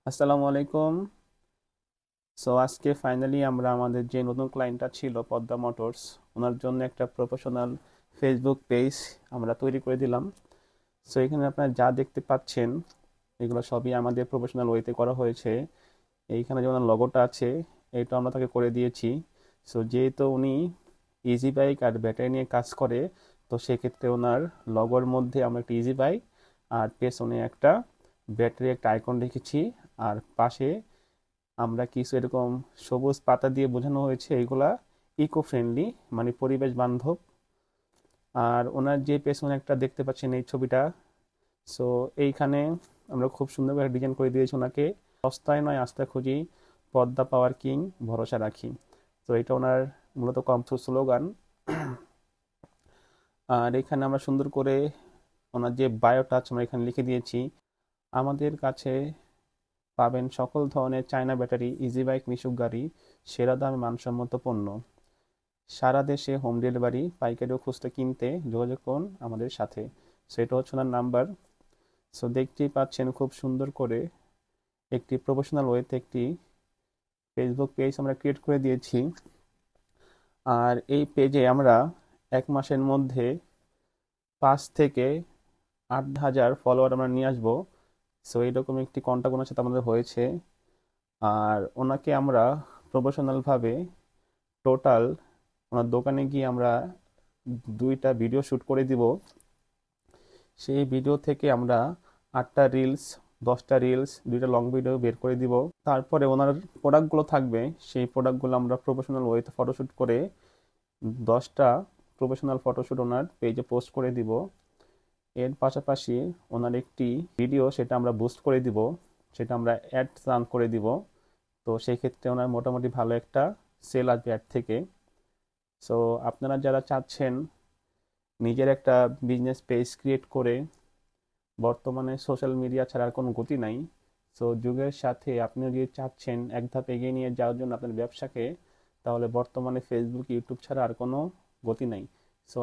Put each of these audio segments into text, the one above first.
আসসালামু আলাইকুম। আজকে ফাইনালি আমরা আমাদের যে নতুন ক্লায়েন্টটা ছিল পদ্মা মোটরস, ওনার জন্য একটা প্রফেশনাল ফেসবুক পেজ আমরা তৈরি করে দিলাম। এখানে আপনারা যা দেখতে পাচ্ছেন এগুলো সবই আমাদের প্রফেশনাল ওয়েতে করা হয়েছে। এইখানে যেমন লগোটা আছে, এটা আমরা তাকে করে দিয়েছি। যেহেতু উনি ইজি বাইক আর ব্যাটারি নিয়ে কাজ করে, তো সেক্ষেত্রে ওনার লগোর মধ্যে আমরা একটা ইজি বাইক আর পেছনে একটা ব্যাটারি একটা আইকন রেখেছি। আর পাশে আমরা কিছু এরকম সবুজ পাতা দিয়ে বোঝানো হয়েছে এগুলা ইকো ফ্রেন্ডলি, মানে পরিবেশ বান্ধব। আর ওনার যে পেছনে একটা দেখতে পাচ্ছেন এই ছবিটা, সো এইখানে আমরা খুব সুন্দর করে ডিজাইন করে দিয়েছি ওনাকে। সস্তায় নয় আস্থা খুঁজি, পদ্মা পাওয়ার কিং, ভরসা রাখি। তো এটা ওনার মূলত কণ্ঠ স্লোগান। আর এখানে আমরা সুন্দর করে ওনার যে বায়োটা আছে আমরা এখানে লিখে দিয়েছি। আমাদের কাছে পাবেন সকল ধরনের চায়না ব্যাটারি, ইজি বাইক, মিশুক গাড়ি, সেরা দামে মানসম্মত পণ্য, সারা দেশে হোম ডেলিভারি, পাইকারি ও খুচরা কিনতে যোগাযোগ করুন আমাদের সাথে। সেটা হচ্ছে ওনার নাম্বার। দেখতেই পাচ্ছেন খুব সুন্দর করে একটি প্রফেশনাল ওয়েতে একটি ফেসবুক পেজ আমরা ক্রিয়েট করে দিয়েছি। আর এই পেজে আমরা 1 মাসের মধ্যে 5 থেকে 8 হাজার ফলোয়ার আমরা নিয়ে আসবো। এইরকম একটি কন্টাক্ট ওনার সাথে আমাদের হয়েছে। আর ওনাকে আমরা প্রফেশনালভাবে টোটাল ওনার দোকানে গিয়ে আমরা 2টা ভিডিও শ্যুট করে দিব। সেই ভিডিও থেকে আমরা 8টা রিলস, 10টা রিলস, 2টা লং ভিডিও বের করে দিব। তারপরে ওনার প্রোডাক্টগুলো থাকবে, সেই প্রোডাক্টগুলো আমরা প্রফেশনাল ওয়েতে ফটোশ্যুট করে 10টা প্রফেশনাল ফটোশ্যুট ওনার পেজে পোস্ট করে দিব। এর পাশাপাশি ওনার একটি ভিডিও সেটা আমরা বুস্ট করে দিব, সেটা আমরা অ্যাড রান করে দিব। তো সেই ক্ষেত্রে ওনার মোটামুটি ভালো একটা সেল আসবে অ্যাড থেকে। সো আপনারা যারা চাচ্ছেন নিজের একটা বিজনেস পেজ ক্রিয়েট করে, বর্তমানে সোশ্যাল মিডিয়া ছাড়া আর কোনো গতি নাই। যুগের সাথে আপনি যদি চাচ্ছেন এক ধাপ এগিয়ে নিয়ে যাওয়ার জন্য আপনার ব্যবসাকে, তাহলে বর্তমানে ফেসবুক, ইউটিউব ছাড়া আর কোনো গতি নাই।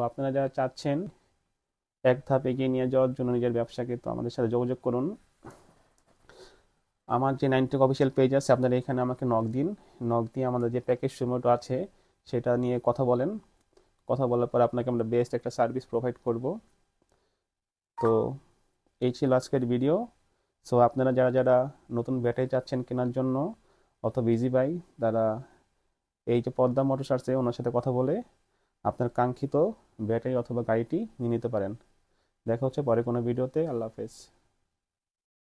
আপনারা যারা চাচ্ছেন এক ধাপ এগিয়ে নিয়ে যাওয়ার জন্য নিজের ব্যবসাকে, তো আমাদের সাথে যোগাযোগ করুন। আমার যে 9টেক অফিসিয়াল পেজ আছে, আপনারা এখানে আমাকে নক দিন। নক দিয়ে আমাদের যে প্যাকেজ সুমোটো আছে সেটা নিয়ে কথা বলেন। কথা বলার পর আপনাকে আমরা বেস্ট একটা সার্ভিস প্রোভাইড করব। তো এই ছিল আজকের ভিডিও। আপনারা যারা যারা নতুন ব্যাটারি চাচ্ছেন কেনার জন্য অথবা ইজি বাই, তারা এই যে পদ্মা মোটরস আছে ওনার সাথে কথা বলে আপনার কাঙ্ক্ষিত ব্যাটারি অথবা গাড়িটি নিয়ে নিতে পারেন। দেখা হচ্ছে পরে কোনো ভিডিওতে। আল্লাহ হাফেজ।